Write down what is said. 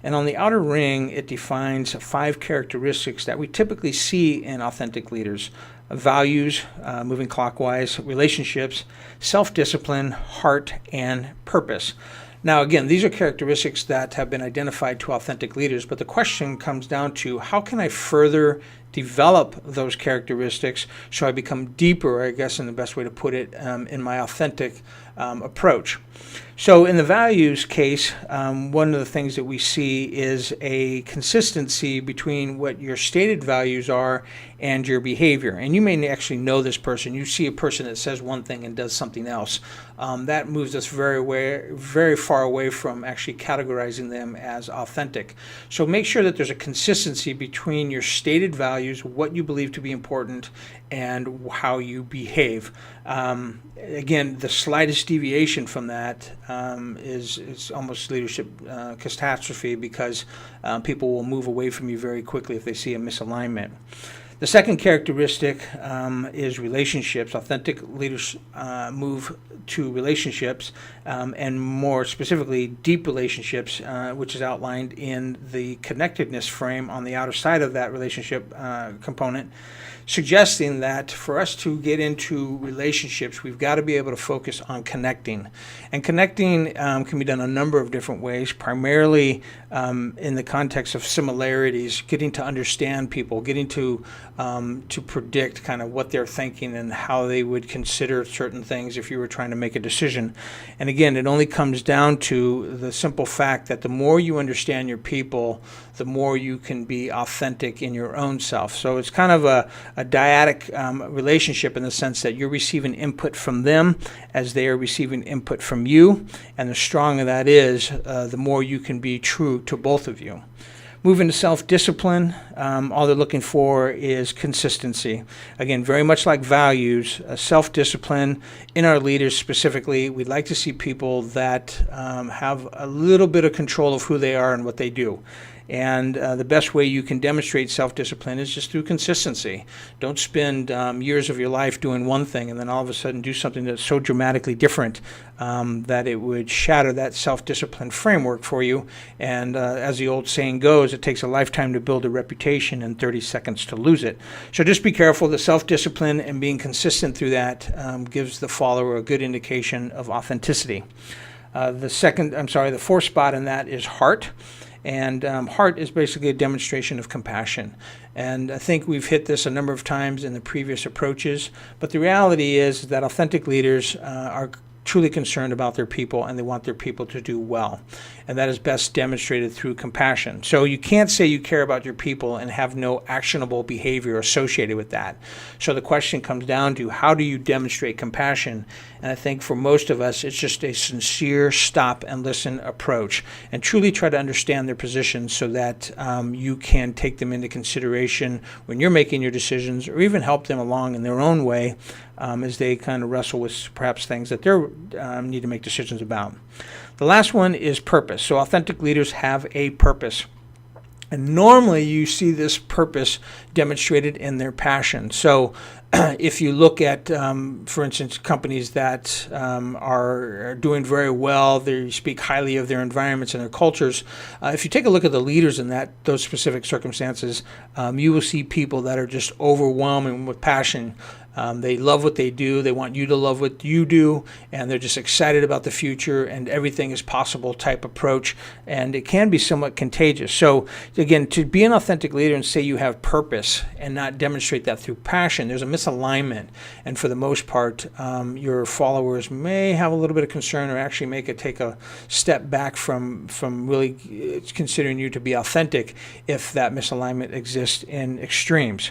And on the outer ring, it defines 5 characteristics that we typically see in authentic leaders: values, moving clockwise, relationships, self-discipline, heart, and purpose. Now, again, these are characteristics that have been identified to authentic leaders, but the question comes down to how can I further develop those characteristics so I become deeper, I guess, in the best way to put it, in my authentic approach. So in the values case, one of the things that we see is a consistency between what your stated values are and your behavior. And you may actually know this person. You see a person that says one thing and does something else. That moves us very far away from actually categorizing them as authentic. So make sure that there's a consistency between your stated values, what you believe to be important, and how you behave. Again, the slightest deviation from that is almost leadership catastrophe, because people will move away from you very quickly if they see a misalignment. The second characteristic is relationships. Authentic leaders move to relationships, and more specifically, deep relationships, which is outlined in the connectedness frame on the outer side of that relationship component, suggesting that for us to get into relationships, we've got to be able to focus on connecting. And connecting can be done a number of different ways, primarily in the context of similarities, getting to understand people, getting to predict kind of what they're thinking and how they would consider certain things if you were trying to make a decision. And again, it only comes down to the simple fact that the more you understand your people, the more you can be authentic in your own self. So it's kind of a dyadic relationship, in the sense that you're receiving input from them as they are receiving input from you. And the stronger that is, the more you can be true to both of you. Moving to self-discipline, all they're looking for is consistency. Again, very much like values, self-discipline in our leaders specifically, we'd like to see people that have a little bit of control of who they are and what they do. And the best way you can demonstrate self-discipline is just through consistency. Don't spend years of your life doing one thing and then all of a sudden do something that's so dramatically different that it would shatter that self-discipline framework for you. And as the old saying goes, it takes a lifetime to build a reputation and 30 seconds to lose it. So just be careful. The self-discipline and being consistent through that gives the follower a good indication of authenticity. The fourth spot in that is heart. And heart is basically a demonstration of compassion. And I think we've hit this a number of times in the previous approaches. But the reality is that authentic leaders are truly concerned about their people, and they want their people to do well. And that is best demonstrated through compassion. So you can't say you care about your people and have no actionable behavior associated with that. So the question comes down to, how do you demonstrate compassion? And I think for most of us, it's just a sincere stop and listen approach, and truly try to understand their position so that you can take them into consideration when you're making your decisions, or even help them along in their own way as they kind of wrestle with perhaps things that they need to make decisions about. The last one is purpose. So authentic leaders have a purpose. And normally you see this purpose demonstrated in their passion. So if you look at, for instance, companies that are doing very well, they speak highly of their environments and their cultures. If you take a look at the leaders in those specific circumstances, you will see people that are just overwhelming with passion. They love what they do. They want you to love what you do, and they're just excited about the future and everything is possible type approach, and it can be somewhat contagious. So again, to be an authentic leader and say you have purpose and not demonstrate that through passion, there's a misalignment, and for the most part, your followers may have a little bit of concern, or actually make it take a step back from really considering you to be authentic if that misalignment exists in extremes.